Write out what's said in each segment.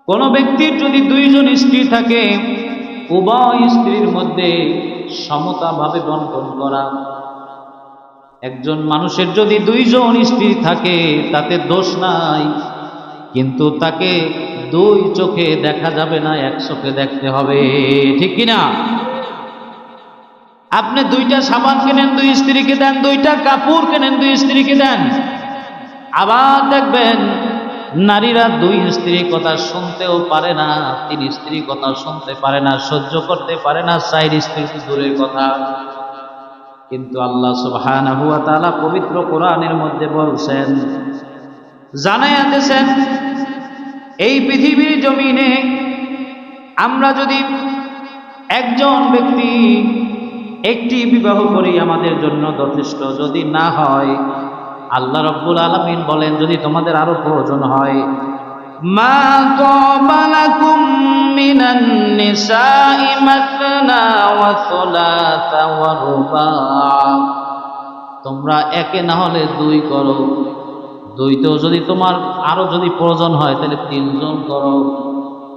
কোন ব্যক্তির যদি দুইজন স্ত্রী থাকে, উভয় স্ত্রীর মধ্যে সমতাভাবে বন্টন করা। একজন মানুষের যদি দুইজন স্ত্রী থাকে তাতে দোষ নাই, কিন্তু তাকে দুই চোখে দেখা যাবে না, এক চোখে দেখতে হবে, ঠিক কিনা? আপনি দুইটা সাবান কেনেন, দুই স্ত্রীকে দেন, দুইটা কাপড় কেনেন, দুই স্ত্রীকে দেন। আবার দেখবেন নারীরা দুই স্ত্রীর কথা শুনতেও পারে না, তিন স্ত্রীর কথা শুনতে পারে না, সহ্য করতে পারে না, চার স্ত্রী দূরের কথা। কিন্তু আল্লাহ সুবহানাহু ওয়া তাআলা পবিত্র কোরআনের মধ্যে বলছেন, জানাইয়া দিয়েছেন, এই পৃথিবীর জমিনে আমরা যদি একজন ব্যক্তি একটি বিবাহ করি আমাদের জন্য যথেষ্ট, যদি না হয় আল্লাহ রাব্বুল আলামিন বলেন যদি তোমাদের আরো প্রয়োজন হয়, মা তাবা লাকুম মিনান নিসাই মাসনা ওয়া সুলাসা ওয়া রুবা, তোমরা একে না হলে দুই করো, দুইতেও যদি তোমার আরো যদি প্রয়োজন হয় তাহলে তিনজন করো,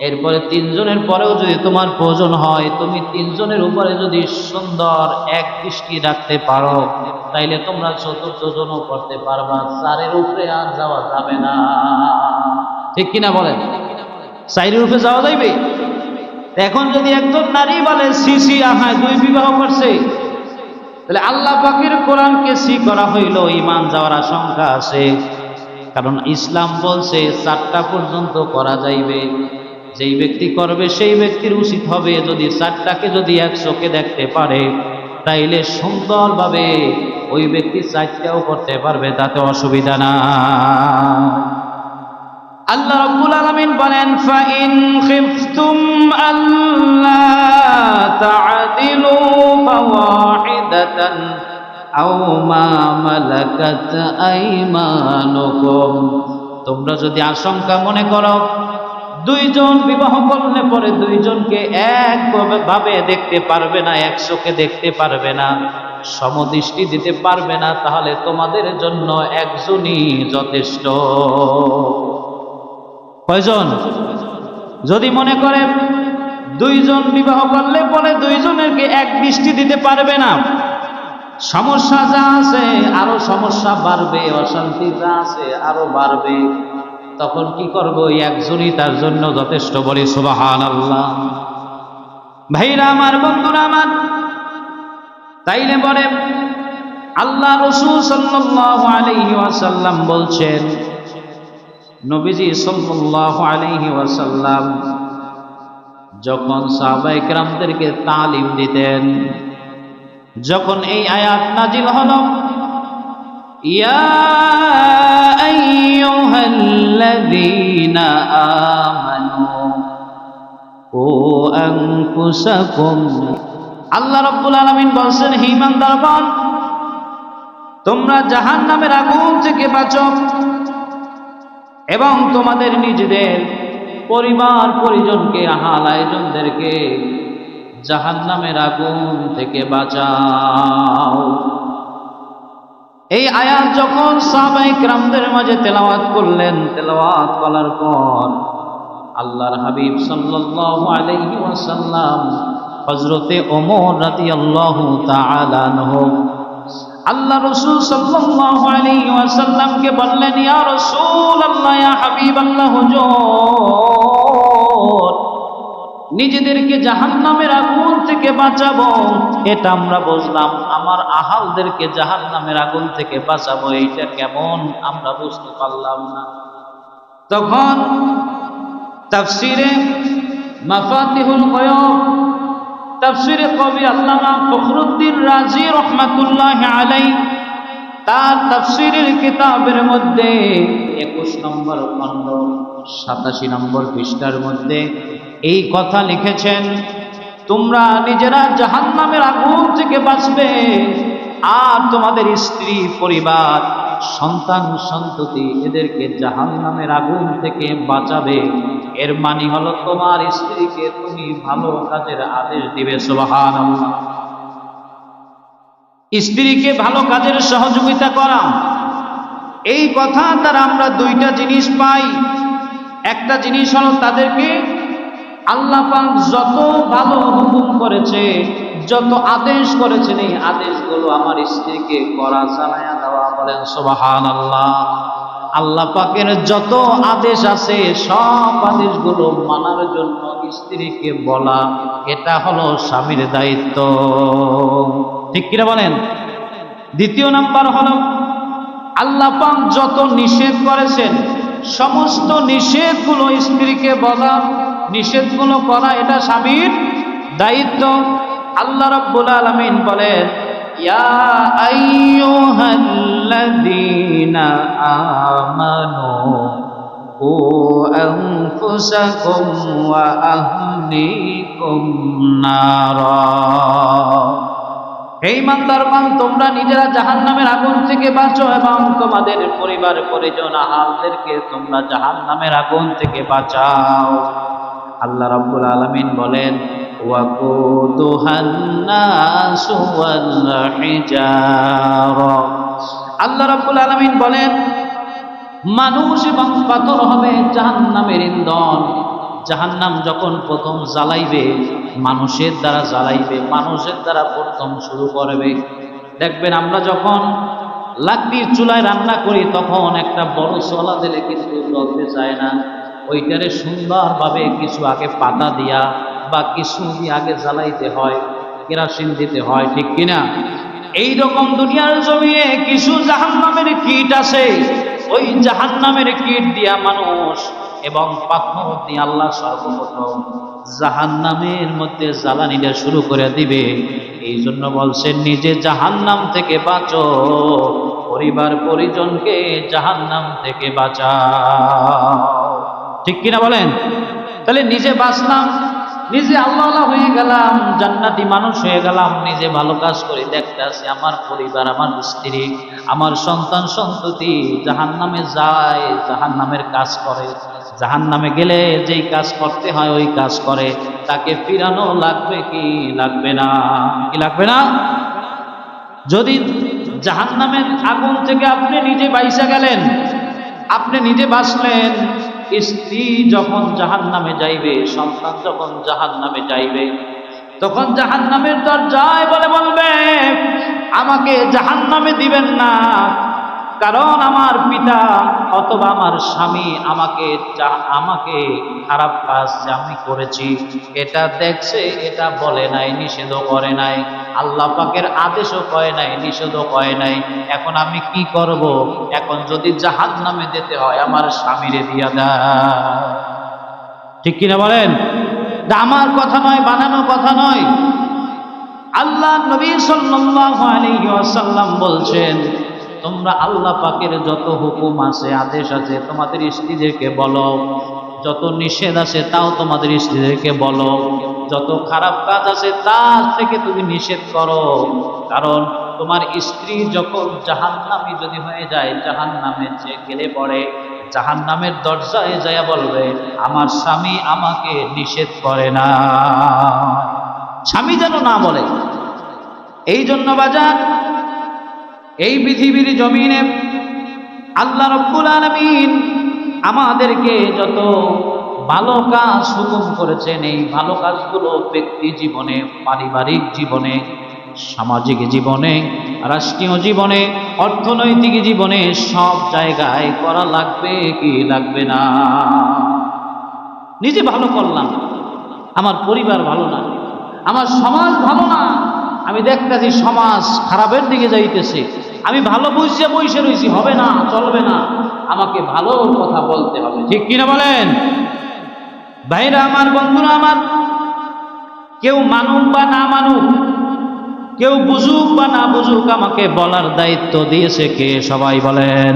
এরপরে তিনজনের পরেও যদি তোমার প্রয়োজন হয়, তুমি তিনজনের উপরে যদি সুন্দর এক দৃষ্টি রাখতে পারো তাইলে তোমরা চতুর্থ জনও করতে পারবা, চারের উপরে আর যাওয়া যাবে না, ঠিক কিনা বলেন? চারের উপরে যাওয়া যাইবে? এখন যদি একজন নারী বলে সিসি আহায় দুই বিবাহ করছে, তাহলে আল্লাহ পাকের কোরআনকে সি করা হইল, ঈমান যাওয়ার আশঙ্কা আছে। কারণ ইসলাম বলছে চারটা পর্যন্ত করা যাইবে, যেই ব্যক্তি করবে সেই ব্যক্তির উচিত হবে যদি চারটাকে যদি এক চোখে দেখতে পারে তাইলে সুন্দরভাবে ওই ব্যক্তি চারটাও করতে পারবে, তাতে অসুবিধা না। আল্লাহ রাব্বুল আলামিন বলেন, ফাইন খিফতুম আল্লা তা'দিলু ফাওয়াহিদাতান আও মা মালাকাত আইমানুকুম, তোমরা যদি আশঙ্কা মনে করো দুইজন বিবাহ করলে পরে দুইজনকে একভাবে দেখতে পারবে না, এক চোখে দেখতে পারবে না, সমদৃষ্টি দিতে পারবে না, তাহলে তোমাদের জন্য একজনই যথেষ্ট। কয়জন? যদি মনে করে দুইজন বিবাহ করলে পরে দুইজনেরকে এক দৃষ্টি দিতে পারবে না, সমস্যা যা আছে আরো সমস্যা বাড়বে, অশান্তি যা আছে আরো বাড়বে, তখন কি করবো? একজনই তার জন্য যথেষ্ট। বলি সুবহানাল্লাহ। ভাইরা আমার, বন্ধুরা আমার, তাইলে বলে আল্লাহ রাসূল সাল্লাল্লাহু আলাইহি ওয়াসাল্লাম বলছেন, নবীজি সাল্লাল্লাহু আলাইহি ওয়াসাল্লাম যখন সাহাবায়ে কেরামদেরকে তালিম দিতেন, যখন এই আয়াত নাজিল হলো, ইয়া আইয়ুহাল্লাযীনা আমানু কু আনফুসাকুম, আল্লাহ রাব্বুল আলামিন বলছেন, হে ঈমানদারগণ, তোমরা জাহান্নামের আগুন থেকে বাঁচো এবং তোমাদের নিজেদের পরিবার পরিজনকে, আহাল আয়োজনদেরকে জাহান্নামের আগুন থেকে বাঁচাও। এই আয়াত যখন সাহাবায়ে কেরামদের মাঝে তেলাওয়াত করলেন, তেলাওয়াত করার পর আল্লাহর হাবিব সাল্লাল্লাহু আলাইহি ওয়াসাল্লাম হযরতে ওমর রাদিয়াল্লাহু তাআলা আনহু আল্লাহ রাসূল সাল্লাল্লাহু আলাইহি ওয়াসাল্লামকে বললেন, ইয়া রাসূলুল্লাহ, ইয়া হাবিবাল্লাহ, হুজুর, নিজেদেরকে জাহান্নামের আগুন থেকে বাঁচাবো এটা আমরা বুঝলাম, আমার আহালদেরকে জাহান্নামের আগুন থেকে বাঁচাবো এইটা কেমন আমরা বুঝতে পারলাম না। তখন তাফসিরে মাফাতিহুল গায়ব, তাফসিরে কবি আল্লামা ফখরুদ্দীন রাজি রাহমাতুল্লাহি আলাইহি তার তাফসিরের কিতাবের মধ্যে 21 নম্বর খণ্ড 87 নম্বর পৃষ্ঠার মধ্যে এই কথা লিখেছেন, তোমরা নিজেরা জাহান্নামের আগুন থেকে বাঁচবে আর তোমাদের স্ত্রী পরিবার সন্তান সন্ততি এদেরকে জাহান্নামের আগুন থেকে বাঁচাবে। এর মানে হলো তোমার স্ত্রীকে তুমি ভালো কাজের আদেশ দিবে। সুবহানাল্লাহ। স্ত্রীকে ভালো কাজের সহযোগিতা করা, এই কথা দ্বারা আমরা দুইটা জিনিস পাই। একটা জিনিস হলো তাদেরকে আল্লাহ পাক যত ভালো হুকুম করেছে, যত আদেশ করেছেন, এই আদেশগুলো আমার স্ত্রীকে করা জানায়া দেওয়া। বলেন সুবহানাল্লাহ। আল্লাহ পাকের যত আদেশ আছে সব আদেশগুলো মানার জন্য স্ত্রীকে বলা, এটা হলো স্বামীর দায়িত্ব। ঠিক কিনা বলেন? দ্বিতীয় নাম্বার হলো আল্লাহ পাক যত নিষেধ করেছেন সমস্ত নিষেধগুলো স্ত্রীকে বলা, নিষেধগুলো করা, এটা স্বামীর দায়িত্ব। আল্লাহ রাব্বুল আলামিন বলেন, ইয়া আইয়ুহাল্লাযীনা আমানু কু আনফুসাকুম ওয়া আহলিকুম নারা। হে ইমানদারগণ, তোমরা নিজেরা জাহান্নামের আগুন থেকে বাঁচো এবং তোমাদের পরিবার পরিজন আহালদেরকে তোমরা জাহান্নামের আগুন থেকে বাঁচাও। আল্লাহ রাব্বুল আলামিন বলেন, ওয়াকুদুহান নাসু ওয়াল হিজারা। আল্লাহ রাব্বুল আলামিন বলেন, মানুষ এবং পাথর হবে জাহান্নামের ইন্ধন। জাহান্নাম যখন প্রথম জ্বালাইবে, মানুষের দ্বারা জ্বালাইবে, মানুষের দ্বারা প্রথম শুরু করবে। দেখবেন আমরা যখন লাকড়ির চুলায় রান্না করি তখন একটা বড় চলা দিলে কিন্তু জ্বলতে চায় না। ওইটারে সুন্দরভাবে কিছু আগে পাতা দিয়া বা কিছু দিয়ে আগে জ্বালাইতে হয়, কেরোসিন দিতে হয়, ঠিক কিনা? এইরকম দুনিয়ার জমিয়ে কিছু জাহান্নামের কীট আছে, ওই জাহান্নামের কীট দিয়া মানুষ এবং পাথর দিয়ে আল্লাহ সর্বপ্রথম জাহান্নামের মধ্যে জ্বালানিটা শুরু করে দিবে। এই জন্য বলছেন, নিজে জাহান্নাম থেকে বাঁচো, পরিবার পরিজনকে জাহান্নাম থেকে বাঁচাও। ঠিক কিনা বলেন? তাহলে নিজে বাঁচলাম, নিজে আল্লাহ হয়ে গেলাম, জান্নাতি মানুষ হয়ে গেলাম, নিজে ভালো কাজ করে দেখতে আসি আমার পরিবার, আমার স্ত্রী, আমার সন্তান সন্ততি জাহান্নামে যায়, জাহান্নামের কাজ করে, জাহান্নামে গেলে যেই কাজ করতে হয় ওই কাজ করে, তাকে ফিরানো লাগবে কি লাগবে না? কি লাগবে না? যদি জাহান্নামের আগুন থেকে আপনি নিজে বাইসা গেলেন, আপনি নিজে বাঁচলেন, স্ত্রী যখন জাহান্নামে যাইবে, সন্তান যখন জাহান্নামে যাইবে, তখন জাহান্নামের দরজায় বলবে, আমাকে জাহান্নামে দিবেন না, কারণ আমার পিতা অথবা আমার স্বামী আমাকে খারাপ কাজ যে আমি করেছি এটা দেখছে, এটা বলে নাই, নিষেধও করে নাই, আল্লাহ পাকের আদেশও কয় নাই, নিষেধও কয় নাই। এখন আমি কি করব? এখন যদি জাহান্নামে যেতে হয় আমার স্বামীরে দিয়া দেয়। ঠিক কিনা বলেন? আমার কথা নয়, বানানো কথা নয়। আল্লাহ নবী সাল্লাল্লাহু আলাইহি ওয়াসাল্লাম বলছেন, তোমরা আল্লাহ পাকের যত হুকুম আছে, আদেশ আছে, তোমাদের স্ত্রীদেরকে বলো, যত নিষেধ আছে তাও তোমাদের স্ত্রীদেরকে বলো, যত খারাপ কাজ আছে তার থেকে তুমি নিষেধ করো। কারণ তোমার স্ত্রী যখন জাহান্নামী যদি হয়ে যায়, জাহান্নামে যে গেলে পড়ে, জাহান্নামের দরজায় যায় বলবে, আমার স্বামী আমাকে নিষেধ করে না। স্বামী যেন না বলে। এই জন্য বাজার, এই পৃথিবীর জমিনে আল্লাহ রাব্বুল আলামিন আমাদেরকে যত ভালো কাজ হুকুম করেছেন, এই ভালো কাজগুলো ব্যক্তি জীবনে, পারিবারিক জীবনে, সামাজিক জীবনে, রাষ্ট্রীয় জীবনে, অর্থনৈতিক জীবনে সব জায়গায় করা লাগবে কি লাগবে না? নিজে ভালো করলাম, আমার পরিবার ভালো না, আমার সমাজ ভালো না, আমি দেখতেছি সমাজ খারাপের দিকে যাইতেছে, আমি ভালো বুঝিয়ে বসে রয়েছি, হবে না, চলবে না, আমাকে ভালো কথা বলতে হবে। ঠিক কিনা বলেন? ভাইরা আমার, বন্ধুরা আমার, কেউ মানুক বা না মানুক, কেউ বুঝুক বা না বুঝুক, আমাকে বলার দায়িত্ব দিয়েছে কে? সবাই বলেন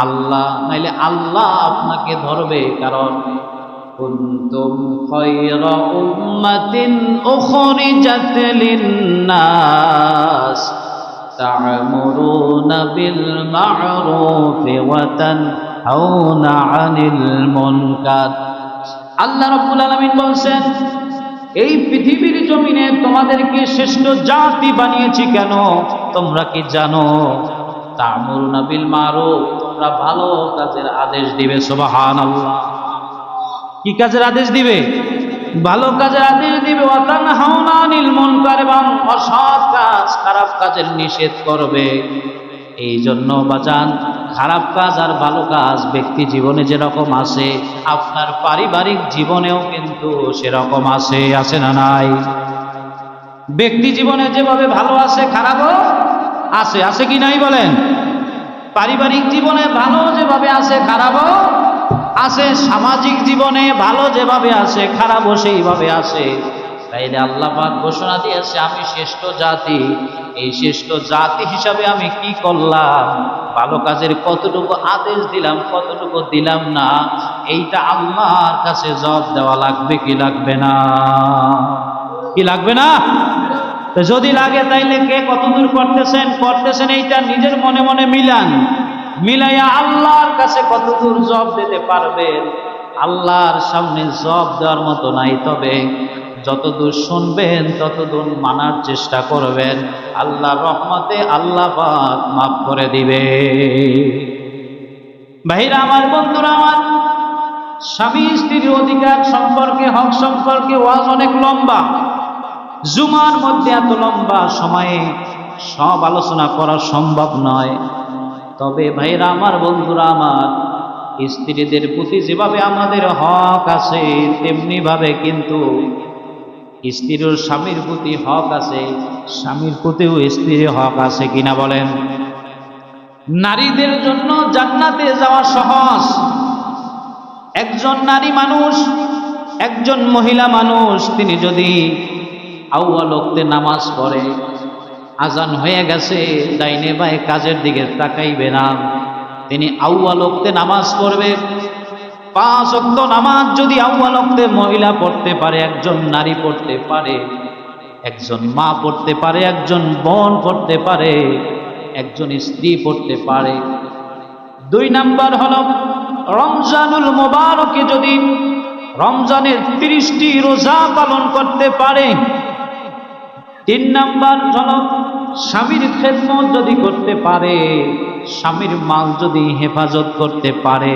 আল্লাহ। নাইলে আল্লাহ আপনাকে ধরবে। কারণ কুনতুম খায়রা উম্মাতিন উখরিজাত লিন-নাস তা'মুরুনা বিল মা'রুফি ওয়া তানহাউনা 'আনিল মুনকার। আল্লাহ রাব্বুল আলামিন বলছেন, এই পৃথিবীর জমিনে তোমাদেরকে শ্রেষ্ঠ জাতি বানিয়েছি কেন তোমরা কি জানো? তা'মুরুনা বিল মা'রুফ, তোমরা ভালো কাজের আদেশ দিবে। সুবহানাল্লাহ। কি কাজের আদেশ দিবে? ভালো কাজের আদেশ দিবে। ওয়া তানহাউনা আনিল মুনকার, এবং অসৎ কাজ খারাপ কাজের নিষেধ করবে। এই জন্য বাজান, খারাপ কাজ আর ভালো কাজ ব্যক্তি জীবনে যেরকম আছে, আপনার পারিবারিক জীবনেও কিন্তু সেরকম আছে না নাই? ব্যক্তি জীবনে যেভাবে ভালো আছে খারাপও আছে কি নাই বলেন? পারিবারিক জীবনে ভালো যেভাবে আছে খারাপও আছে, সামাজিক জীবনে ভালো যেভাবে আছে খারাপও সেইভাবে আছে। তাইলে আল্লাহ পাক ঘোষণা দিয়েছে, আমি শ্রেষ্ঠ জাতি। এই শ্রেষ্ঠ জাতি হিসাবে আমি কি করলাম, ভালো কাজের কতটুকু আদেশ দিলাম, কতটুকু দিলাম না, এইটা আল্লাহর কাছে জবাব দেওয়া লাগবে কি লাগবে না? কি লাগবে না? তো যদি লাগে তাইলে কে কতদূর করতেছেন এইটা নিজের মনে মনে মিলাইয়া আল্লাহর কাছে কতদূর জবাব দিতে পারবেন। আল্লাহর সামনে জবাব দেওয়ার মতো নাই, তবে যতদূর শুনবেন ততদূর মানার চেষ্টা করবেন। আল্লাহর রহমতে আল্লাহ পাক মাফ করে দিবে। ভাইরা আমার, বন্ধুরা আমার, স্বামী স্ত্রীর অধিকার সম্পর্কে, হক সম্পর্কে ওয়াজ অনেক লম্বা। জুমার মধ্যে এত লম্বা সময়ে সব আলোচনা করা সম্ভব নয়। তবে ভাইরা আমার, বন্ধুরা আমার, স্ত্রীদের প্রতি যেভাবে আমাদের হক আছে, তেমনি ভাবে কিন্তু স্ত্রীর স্বামীর প্রতি হক আছে, স্বামীর প্রতিও স্ত্রীর হক আছে কিনা বলেন? নারীদের জন্য জান্নাতে যাওয়া সহজ। একজন নারী মানুষ, একজন মহিলা মানুষ, তিনি যদি আউয়াল ওয়াক্তে নামাজ পড়ে, আজান হয়ে গেছে, ডাইনে বাঁয়ে কাজের দিকে তাকাইবে না, তিনি আউয়াল ওয়াক্তে নামাজ পড়বে। 5 ওয়াক্ত নামাজ যদি আউয়াল ওয়াক্তে মহিলা পড়তে পারে, একজন নারী পড়তে পারে, একজন মা পড়তে পারে, একজন বোন পড়তে পারে, একজন স্ত্রী পড়তে পারে। 2 নাম্বার হলো রমজানুল মুবারকে যদি রমজানের 30টি রোজা পালন করতে পারে। 3 নাম্বার হলো স্বামীর খেদমত যদি করতে পারে, স্বামীর মাল যদি হেফাজত করতে পারে,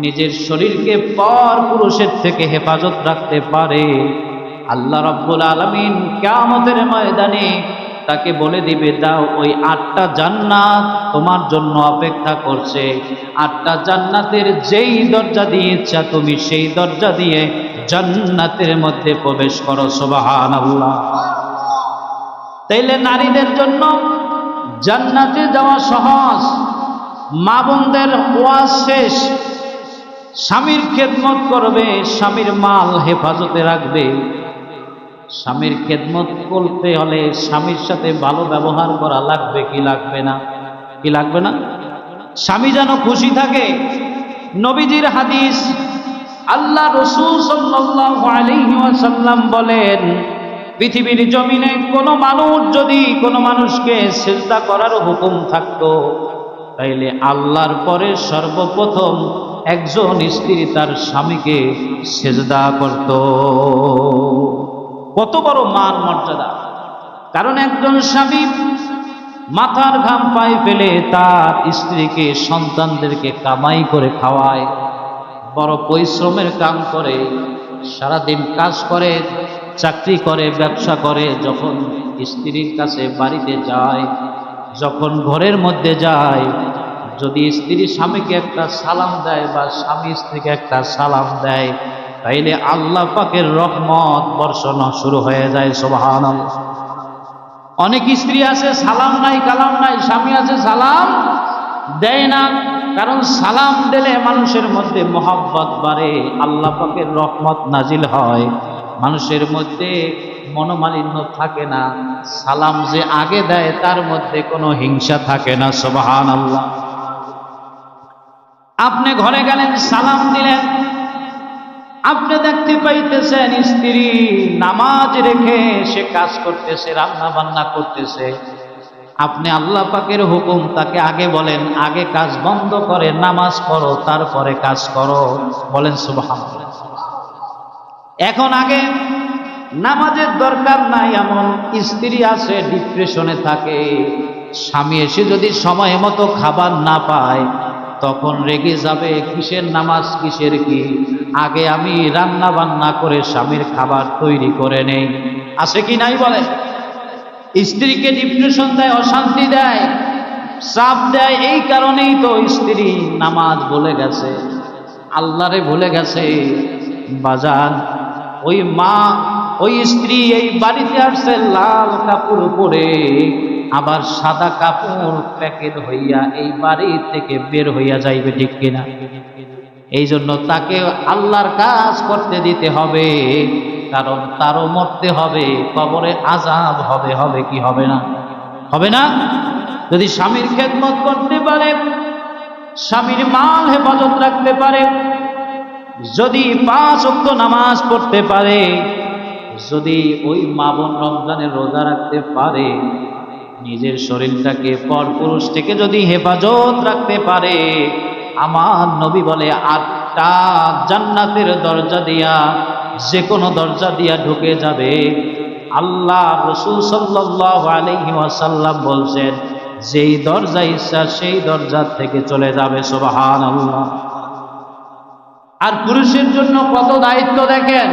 নিজের শরীরকে পর পুরুষের থেকে হেফাজত রাখতে পারে। আল্লাহ রাব্বুল আলামিন কিয়ামতের ময়দানে তাকে বলে দিবে, দাও, ওই 8টা জান্নাত তোমার জন্য অপেক্ষা করছে। 8টা জান্নাতের যেই দরজা দিয়ে ইচ্ছা তুমি সেই দরজা দিয়ে জান্নাতের মধ্যে প্রবেশ করো। সুবহানাল্লাহ। তাইলে নারীদের জন্য জান্নাতে যাওয়া সহজ। মা বোনদের ওয়াজ শেষ। স্বামীর খেদমত করবে, স্বামীর মাল হেফাজতে রাখবে। স্বামীর খেদমত করতে হলে স্বামীর সাথে ভালো ব্যবহার করা লাগবে কি লাগবে না? কি লাগবে না? স্বামী যেন খুশি থাকে। নবীজির হাদিস, আল্লাহ রাসূল সাল্লাল্লাহু আলাইহি ওয়াসাল্লাম বলেন, পৃথিবীর জমিনে কোনো মানুষ যদি কোনো মানুষকে সিজদা করার হুকুম থাকতো, তাইলে আল্লাহর পরে সর্বপ্রথম একজন স্ত্রী তার স্বামীকে সিজদা করত। কত বড় মান মর্যাদা! কারণ একজন স্বামী মাথার ঘাম পায়ে ফেলে তার স্ত্রীকে, সন্তানদেরকে কামাই করে খাওয়ায়, বড় পরিশ্রমের কাম করে, সারাদিন কাজ করে, চাকরি করে, ব্যবসা করে, যখন স্ত্রীর কাছে বাড়িতে যায়, যখন ঘরের মধ্যে যায়, যদি স্ত্রী স্বামীকে একটা সালাম দেয় বা স্বামী স্ত্রীকে একটা সালাম দেয়, তাইলে আল্লাহ পাকের রহমত বর্ষণ শুরু হয়ে যায়। সুবহানাল্লাহ। অনেক স্ত্রী আছে সালাম নাই, কালাম নাই, স্বামী আছে সালাম দেয় না। কারণ সালাম দিলে মানুষের মধ্যে মহব্বত বাড়ে, আল্লাহ পাকের রহমত নাজিল হয়, মানুষের মধ্যে মনোমালিন্য থাকে না। সালাম যে আগে দেয় তার মধ্যে কোনো হিংসা থাকে না। সুবহানাল্লাহ। আপনি ঘরে গেলেন, সালাম দিলেন, আপনি দেখতে পাইতেছেন স্ত্রী নামাজ রেখে সে কাজ করতেছে, রান্না বান্না করতেছে। আপনি আল্লাহ পাকের হুকুম তাকে আগে বলেন, আগে কাজ বন্ধ করে নামাজ পড়ো, তারপরে কাজ করো। বলেন সুবহানাল্লাহ। এখন আগে নামাজের দরকার নাই এমন স্ত্রী আছে, ডিপ্রেশনে থাকে। স্বামী এসে যদি সময় মতো খাবার না পায়, তখন রেগে যাবে, কিসের নামাজ কিসের কি, আগে আমি রান্না বান্না করে স্বামীর খাবার তৈরি করে নেই। আছে কি নাই বলে? স্ত্রীকে ডিপ্রেশন দেয়, অশান্তি দেয়, চাপ দেয়। এই কারণেই তো স্ত্রী নামাজ ভুলে গেছে, আল্লাহরে ভুলে গেছে। বাজান, ওই মা, ওই স্ত্রী এই বাড়িতে আসছে লাল কাপড় পরে, আবার সাদা কাপড় প্যাকেট হইয়া এই বাড়ি থেকে বের হইয়া যাইবে, ঠিক কিনা? এই জন্য তাকে আল্লাহর কাজ করতে দিতে হবে, কারণ তারও মরতে হবে, কবরে আযাব হবে। হবে কি হবে না? হবে না? যদি স্বামীর খেদমত করতে পারে, স্বামীর মাল হেফাজত রাখতে পারে, যদি 5 ওয়াক্ত নামাজ পড়তে পারে, যদি ওই মা বোন রমজানের রোজা রাখতে পারে, নিজের শরীরটাকে পরপুরুষ থেকে যদি হেফাজত রাখতে পারে, আমার নবী বলে 8টা জান্নাতের দরজা দিয়া, যে কোনো দরজা দিয়া ঢুকে যাবে। আল্লাহ রাসূল সাল্লাল্লাহু আলাইহি ওয়াসাল্লাম বলছেন, যেই দরজা ইচ্ছা সেই দরজা থেকে চলে যাবে। সুবহানাল্লাহ। আর পুরুষের জন্য কত দায়িত্ব দেখেন।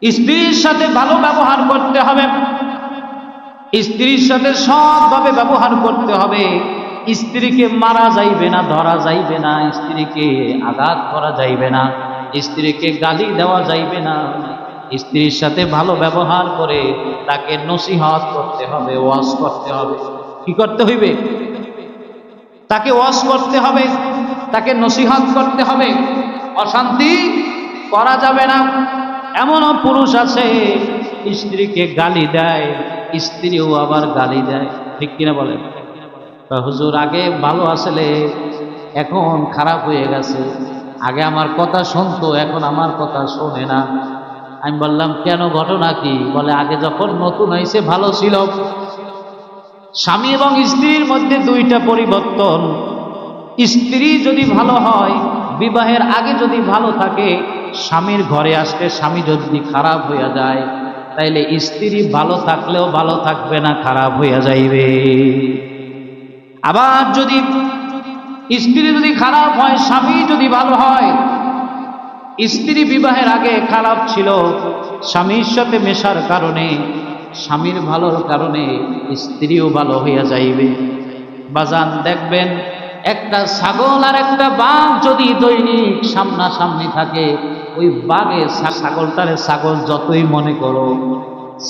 স্ত্রীর সাথে ভালো ব্যবহার করতে হবে, স্ত্রীর সাথে সৎভাবে ব্যবহার করতে হবে। স্ত্রীকে মারা যাইবে না, ধরা যাইবে না, স্ত্রীকে আঘাত করা যাইবে না, স্ত্রীকে গালি দেওয়া যাইবে না। স্ত্রীর সাথে ভালো ব্যবহার করে তাকে নসিহত করতে হবে, ওয়াজ করতে হবে। কি করতে হইবে? তাকে ওয়াজ করতে হবে, তাকে নসিহত করতে হবে। অশান্তি করা যাবে না। এমনও পুরুষ আছে স্ত্রীকে গালি দেয়, স্ত্রীও আবার গালি দেয়, ঠিক কিনা বলেন? হুজুর আগে ভালো আসলে, এখন খারাপ হয়ে গেছে, আগে আমার কথা শুনতো, এখন আমার কথা শোনে না। আমি বললাম কেন, ঘটনা কি? বলে আগে যখন নতুন হয়েছে ভালো ছিল। স্বামী এবং স্ত্রীর মধ্যে 2টা পরিবর্তন। স্ত্রী যদি ভালো হয়, বিবাহের আগে যদি ভালো থাকে, স্বামীর ঘরে আসলে স্বামী যদি খারাপ হইয়া যায়, তাইলে স্ত্রী ভালো থাকলেও ভালো থাকবে না, খারাপ হইয়া যাইবে। আবার যদি স্ত্রী যদি খারাপ হয়, স্বামী যদি ভালো হয়, স্ত্রী বিবাহের আগে খারাপ ছিল, স্বামীর সাথে মেশার কারণে, স্বামীর ভালোর কারণে স্ত্রীও ভালো হইয়া যাইবে। বাজান দেখবেন, একটা ছাগল আর একটা বাঘ যদি দৈনিক সামনাসামনি থাকে, ওই বাঘে ছাগলটারে ছাগল যতই মনে করো,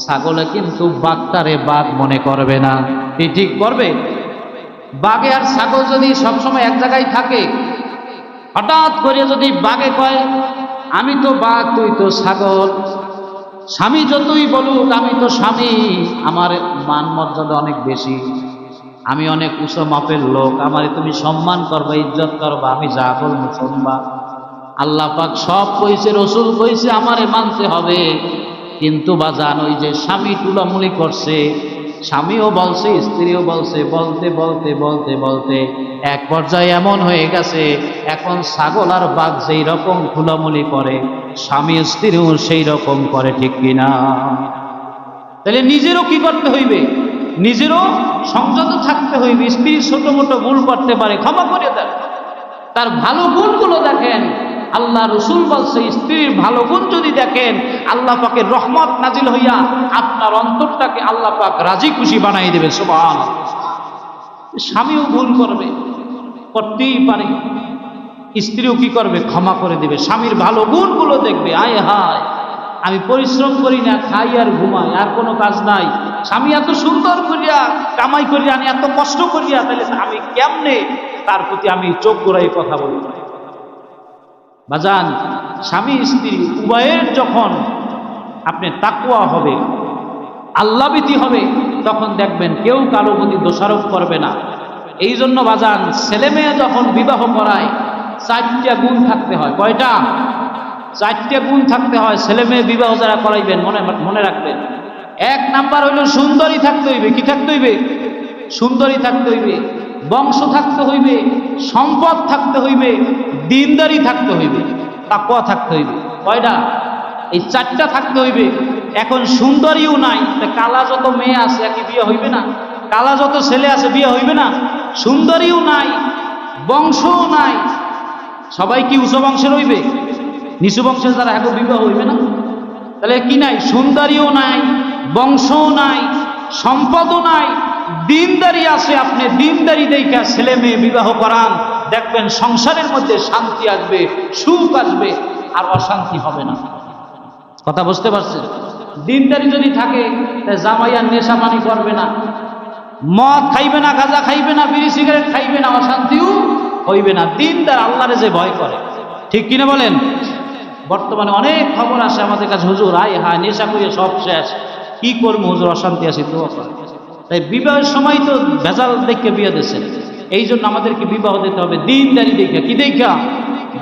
ছাগলে কিন্তু বাঘটারে বাঘ মনে করবে না। ঠিক করবে? বাঘে আর ছাগল যদি সবসময় এক জায়গায় থাকে, হঠাৎ করে যদি বাঘে কয় আমি তো বাঘ তুই তো ছাগল, স্বামী যতই বলুক আমি তো স্বামী, আমার মান মর্যাদা অনেক বেশি, আমি অনেক উঁচু মাপের লোক, আমারে তুমি সম্মান করবা, ইজ্জত করবা, আমি যা বলবো শুনবা। আল্লাহ পাক সব কইছে, রসুল কইছে, আমারে মানতে হবে। কিন্তু বাজান, ওই যে স্বামী তুলামুলি করছে, স্বামীও বলছে, স্ত্রীও বলছে, বলতে বলতে বলতে বলতে এক পর্যায়ে এমন হয়ে গেছে, এখন ছাগল আর বাঘ যেই রকম তুলামুলি করে, স্বামী স্ত্রীও সেই রকম করে, ঠিক কিনা? তাহলে নিজেরও কি করতে হইবে? নিজেরও সংযত থাকতে হইবে। স্ত্রী ছোট মোটো ভুল করতে পারে, ক্ষমা করে দেন, তার ভালো গুণগুলো দেখেন। আল্লাহ রসুল বলছে, স্ত্রীর ভালো গুণ যদি দেখেন, আল্লাহ পাকের রহমত নাজিল হইয়া আপনার অন্তরটাকে আল্লাহ পাক রাজি খুশি বানাই দেবে। সুবহানাল্লাহ। স্বামীও ভুল করবে, করতেই পারে, স্ত্রীও কি করবে? ক্ষমা করে দেবে। স্বামীর ভালো গুণগুলো দেখবে, আয় হায় আমি পরিশ্রম করি না, খাই আর ঘুমাই, আর কোনো কাজ নাই, স্বামী এত সুন্দর করিয়া কামাই করিয়া আনি, এত কষ্ট করিয়া, তাহলে আমি কেমনে তার প্রতি আমি চোখ ঘুরাই কথা বলি? বাজান, স্বামী স্ত্রী উভয়ের যখন আপনি তাকওয়া হবে, আল্লাহভীতি হবে, তখন দেখবেন কেউ কারো প্রতি দোষারোপ করবে না। এই জন্য বাজান, ছেলে মেয়ে যখন বিবাহ করায় 4টা গুণ থাকতে হয়। কয়টা? 4টা গুণ থাকতে হয়। ছেলে মেয়ে বিবাহ যারা করাইবেন, মনে রাখবেন, 1 নাম্বার হইল সুন্দরী থাকতে হইবে। কি থাকতে হইবে? সুন্দরী থাকতে হইবে, বংশ থাকতে হইবে, সম্পদ থাকতে হইবে, দিনদারি থাকতে হইবে, তাকওয়া থাকতে হইবে। কয়টা? এই 4টা থাকতে হইবে। এখন সুন্দরীও নাই, কালা যত মেয়ে আছে একই বিয়ে হইবে না? কালা যত ছেলে আছে বিয়ে হইবে না? সুন্দরীও নাই, বংশ নাই। সবাই কি উঁচু বংশের হইবে? নিচু বংশের যারা এখন বিবাহ হইবে না? তাহলে কি নাই? সুন্দরীও নাই, বংশও নাই, সম্পদও নাই, দিনদারি আছে। আপনি দিনদারি দেখা ছেলে মেয়ে বিবাহ করান, দেখবেন সংসারের মধ্যে শান্তি আসবে, সুখ আসবে, আর অশান্তি হবে না। কথা বুঝতে পারছেন? দিনদারি যদি থাকে, জামাই আর নেশা পানি করবে না, মদ খাইবে না, গাঁজা খাইবে না, বিড়ি সিগারেট খাইবে না, অশান্তিও হইবে না। দিনদার আল্লাহরে যে ভয় করে, ঠিক কিনা বলেন? বর্তমানে অনেক খবর আসে আমাদের কাছে, হুজুর আয় হায় নেশা করে সব শেষ, কি করবো হুজুর, অশান্তি আছে, দোয়া করে। তাই বিবাহের সময় তো ভেজাল দেখে বিয়ে দিয়েছেন। এই জন্য আমাদেরকে বিবাহ দিতে হবে দিনদারি দেখে। কি দেখা?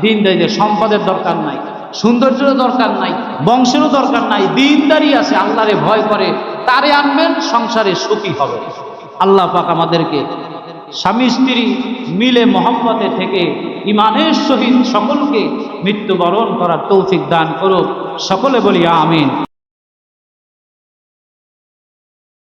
দিনদারি দেখে। সম্পদের দরকার নাই, সৌন্দর্যেরও দরকার নাই, বংশেরও দরকার নাই, দিনদারি আছে, আল্লাহরে ভয় করে, তারে আনবেন, সংসারে সুখী হবে। আল্লাহ পাক আমাদেরকে স্বামী স্ত্রী মিলে মহব্বতে থেকে ইমানের সহিত সকলকে মৃত্যুবরণ করার তৌফিক দান করুক। সকলে বলি আমিন।